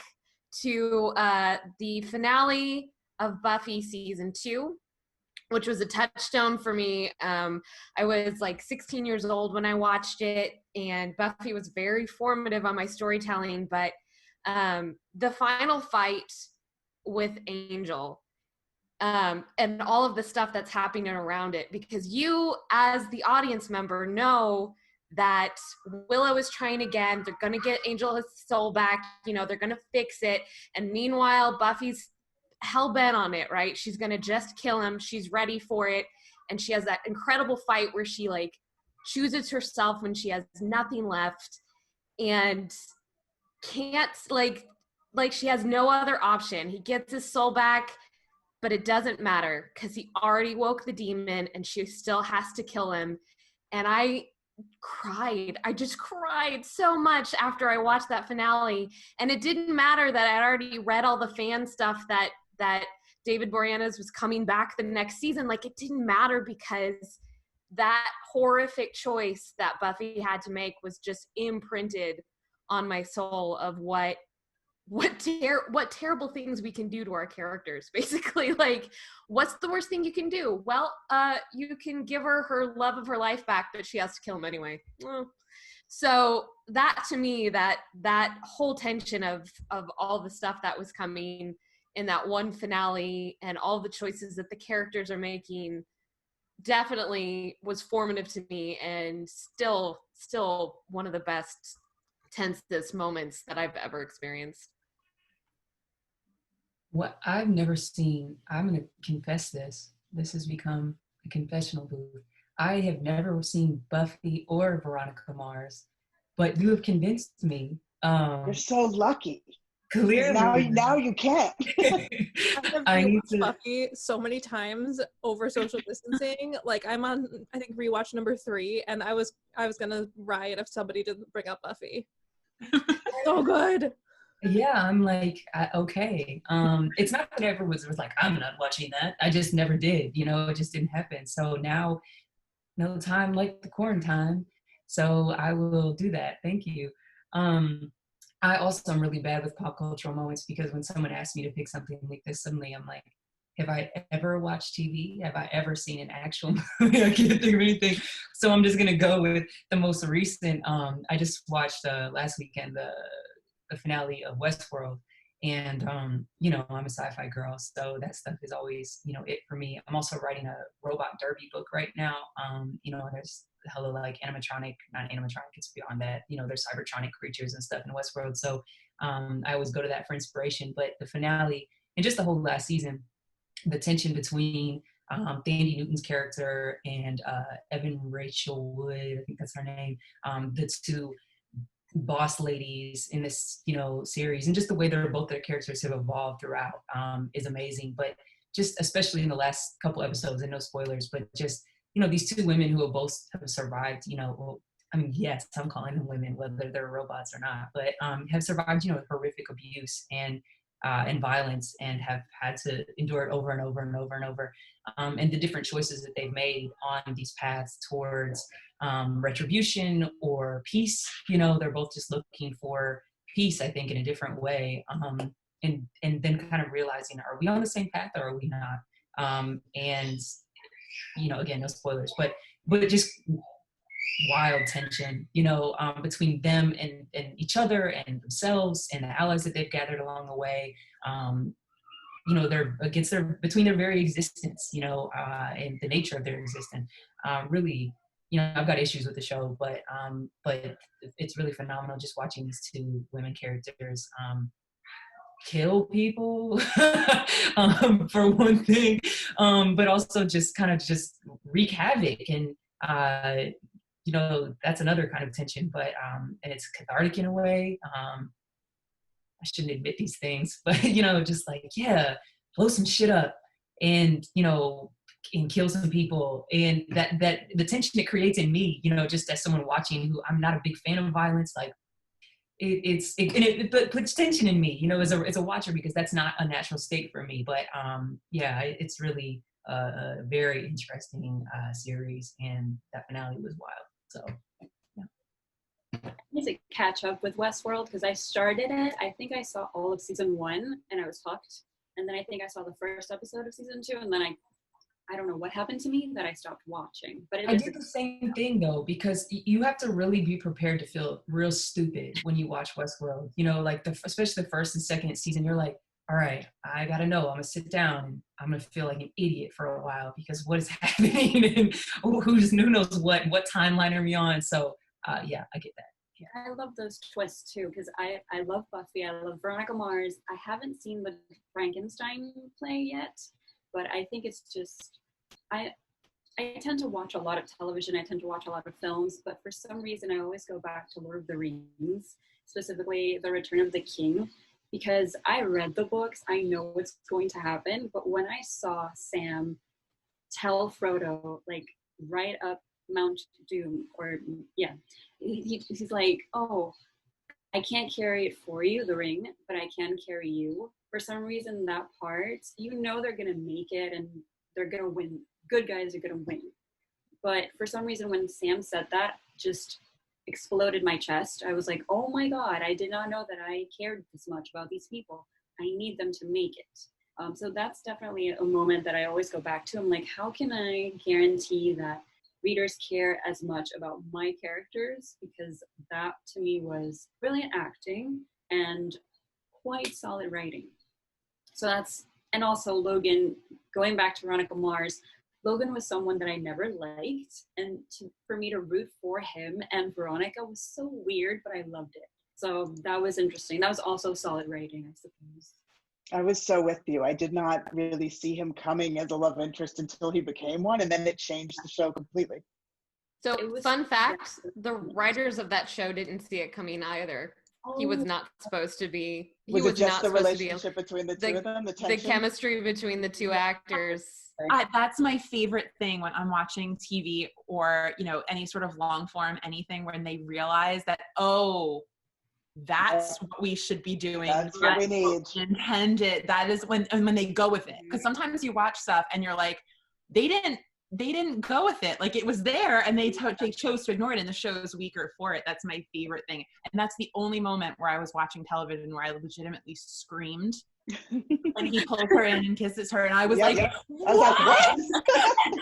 to the finale of Buffy Season 2, which was a touchstone for me. I was like 16 years old when I watched it, and Buffy was very formative on my storytelling, but the final fight with Angel and all of the stuff that's happening around it, because you as the audience member know that Willow is trying again, they're going to get Angel his soul back, they're going to fix it, and meanwhile Buffy's hell-bent on it, right? She's gonna just kill him. She's ready for it, and she has that incredible fight where she like chooses herself when she has nothing left and can't like she has no other option. He gets his soul back, but it doesn't matter because he already woke the demon and she still has to kill him. And I just cried so much after I watched that finale. And it didn't matter that I'd already read all the fan stuff that David Boreanaz was coming back the next season. Like, it didn't matter because that horrific choice that Buffy had to make was just imprinted on my soul of what terrible things we can do to our characters, basically. Like, what's the worst thing you can do? Well, you can give her love of her life back, but she has to kill him anyway. So that, to me, that whole tension of all the stuff that was coming in that one finale and all the choices that the characters are making definitely was formative to me, and still one of the best tensest moments that I've ever experienced. What I've never seen, I'm going to confess this. This has become a confessional booth. I have never seen Buffy or Veronica Mars, but you have convinced me. You're so lucky. Clearly. Now you can't. I need to Buffy so many times over social distancing. Like, I'm on, I think, rewatch number 3, and I was gonna riot if somebody didn't bring up Buffy. So good. Yeah, I'm like, okay. It's not that I ever was like, I'm not watching that. I just never did, it just didn't happen. So now, no time like the quarantine. So I will do that. Thank you. I also am really bad with pop cultural moments, because when someone asks me to pick something like this, suddenly I'm like, have I ever watched TV? Have I ever seen an actual movie? I can't think of anything. So I'm just going to go with the most recent. I just watched last weekend the finale of Westworld. And, I'm a sci-fi girl, so that stuff is always, it for me. I'm also writing a robot derby book right now. There's hella like not animatronic, it's beyond that. There's cybertronic creatures and stuff in Westworld. So I always go to that for inspiration. But the finale and just the whole last season, the tension between Thandie Newton's character and Evan Rachel Wood, I think that's her name, the two boss ladies in this series, and just the way their characters have evolved throughout is amazing. But just especially in the last couple episodes, and no spoilers, but just these two women who have survived, yes, I'm calling them women whether they're robots or not, but have survived horrific abuse and violence, and have had to endure it over and over and over and over, and the different choices that they've made on these paths towards retribution or peace. They're both just looking for peace, I think, in a different way, and then kind of realizing, are we on the same path or are we not? And again, no spoilers, but just wild tension, between them and each other and themselves and the allies that they've gathered along the way. They're between their very existence, and the nature of their existence. Really, I've got issues with the show, but it's really phenomenal just watching these two women characters kill people for one thing, but also just kind of just wreak havoc, and that's another kind of tension, but and it's cathartic in a way. I shouldn't admit these things, but just like, yeah, blow some shit up and and kill some people, and that the tension it creates in me, just as someone watching who I'm not a big fan of violence, like it puts tension in me, as a watcher, because that's not a natural state for me. But it's really a very interesting series, and that finale was wild. So I need to catch up with Westworld because I started it. I think I saw all of season 1 and I was hooked. And then I think I saw the first episode of season 2, and then I don't know what happened to me that I stopped watching. But I did the same thing though, because you have to really be prepared to feel real stupid when you watch Westworld. Especially the first and second season, you're like, all right, I gotta know. I'm gonna sit down and I'm gonna feel like an idiot for a while because what is happening and who knows what timeline are we on? So I get that. Yeah. I love those twists too, because I love Buffy, I love Veronica Mars. I haven't seen the Frankenstein play yet, but I think it's just, I tend to watch a lot of television, I tend to watch a lot of films, but for some reason I always go back to Lord of the Rings, specifically The Return of the King, because I read the books, I know what's going to happen, but when I saw Sam tell Frodo, like, right up Mount Doom, he's like, oh, I can't carry it for you, the ring, but I can carry you. For some reason, that part, they're gonna make it and they're gonna win. Good guys are gonna win. But for some reason, when Sam said that, just exploded my chest. I was like, oh my God, I did not know that I cared this much about these people. I need them to make it. So that's definitely a moment that I always go back to. I'm like, how can I guarantee that readers care as much about my characters? Because that to me was brilliant acting and quite solid writing. So and also Logan, going back to Veronica Mars, Logan was someone that I never liked, and for me to root for him and Veronica was so weird, but I loved it. So that was interesting. That was also solid writing, I suppose. I was so with you. I did not really see him coming as a love interest until he became one, and then it changed the show completely. So, fun fact, the writers of that show didn't see it coming either. He was not supposed to be. Was it just the relationship between the two of them? The chemistry between the two actors. That's my favorite thing when I'm watching TV or, any sort of long form, anything, when they realize that, oh, that's what we should be doing. That's what we need. Intended. That is when they go with it. Because sometimes you watch stuff and you're like, they didn't go with it. Like, it was there and they chose to ignore it, and the show's weaker for it. That's my favorite thing. And that's the only moment where I was watching television where I legitimately screamed when he pulls her in and kisses her. And I was like, what? I was like, what?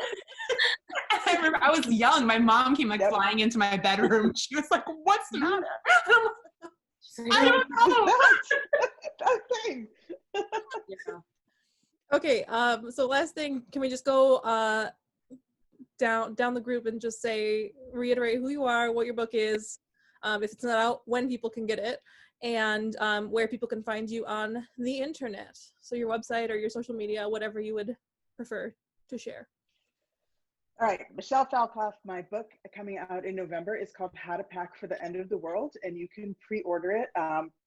I remember I was young. My mom came flying into my bedroom. She was like, what's the matter? I don't know. That thing. Yeah. Okay, so last thing, can we just go down the group and just reiterate who you are, what your book is, if it's not out, when people can get it, and where people can find you on the internet. So your website or your social media, whatever you would prefer to share. All right, Michelle Falkoff, my book coming out in November is called How to Pack for the End of the World, and you can pre-order it,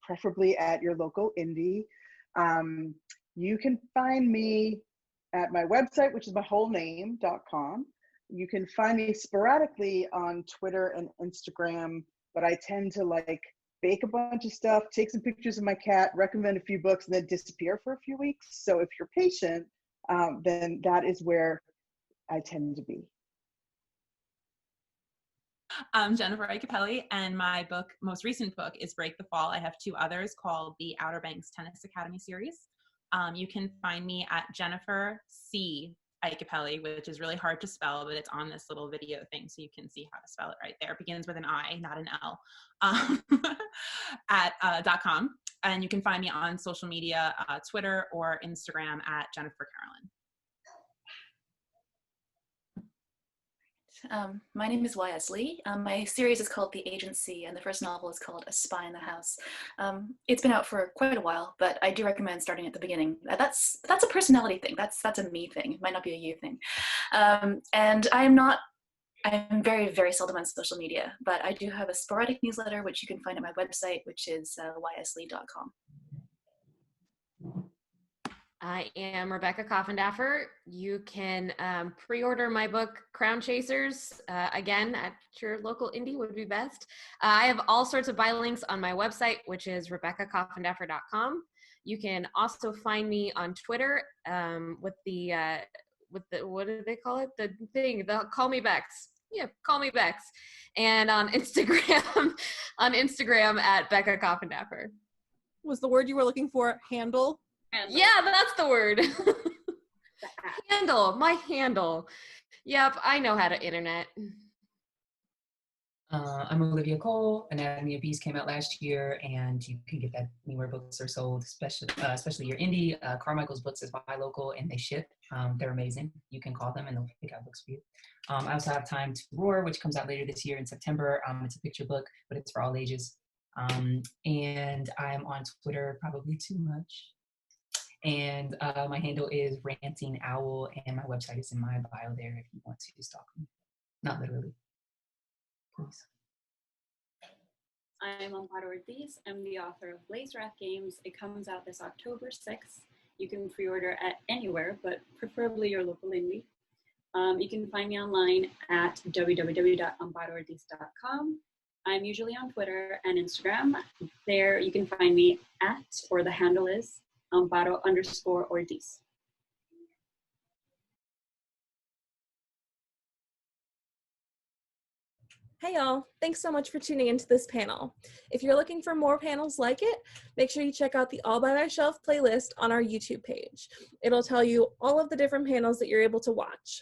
preferably at your local indie. You can find me at my website, which is mywholename.com. You can find me sporadically on Twitter and Instagram, but I tend to bake a bunch of stuff, take some pictures of my cat, recommend a few books, and then disappear for a few weeks. So if you're patient, then that is where I tend to be. I'm Jennifer Iacopelli, and my most recent book is Break the Fall. I have 2 others called the Outer Banks Tennis Academy series. You can find me at Jennifer C. Iacopelli, which is really hard to spell, but it's on this little video thing, so you can see how to spell it right there. It begins with an I, not an L, at .com. And you can find me on social media, Twitter or Instagram at Jennifer Carolyn. My name is Y.S. Lee. My series is called The Agency, and the first novel is called A Spy in the House. It's been out for quite a while, but I do recommend starting at the beginning. That's a personality thing. That's a me thing. It might not be a you thing. And I'm very, very seldom on social media, but I do have a sporadic newsletter, which you can find at my website, which is yslee.com. I am Rebecca Coffindaffer. You can pre-order my book, Crown Chasers, again, at your local indie would be best. I have all sorts of buy links on my website, which is RebeccaCoffindaffer.com. You can also find me on Twitter with the, what do they call it? The thing, the Call Me Bex. Yeah, Call Me Bex. And on Instagram, at Becca Coffindaffer. Was the word you were looking for handle? Yeah, that's the word. My handle. Yep, I know how to internet. I'm Olivia A Cole. Anatomy of Beast came out last year, and you can get that anywhere books are sold, especially your indie. Carmichael's Books is buy local, and they ship. They're amazing. You can call them, and they'll pick out books for you. I also have Time to Roar, which comes out later this year in September. It's a picture book, but it's for all ages. And I'm on Twitter probably too much. And my handle is Ranting Owl, and my website is in my bio there if you want to stalk me. Not literally. Please. I'm Amparo Ortiz. I'm the author of BLAZEWRATH Games. It comes out this October 6th. You can pre-order at anywhere, but preferably your local indie. You can find me online at www.amparoortiz.com. I'm usually on Twitter and Instagram. There you can find me at, or the handle is, Amparo_Ortiz. Hey y'all, thanks so much for tuning into this panel. If you're looking for more panels like it, make sure you check out the All By My Shelf playlist on our YouTube page. It'll tell you all of the different panels that you're able to watch.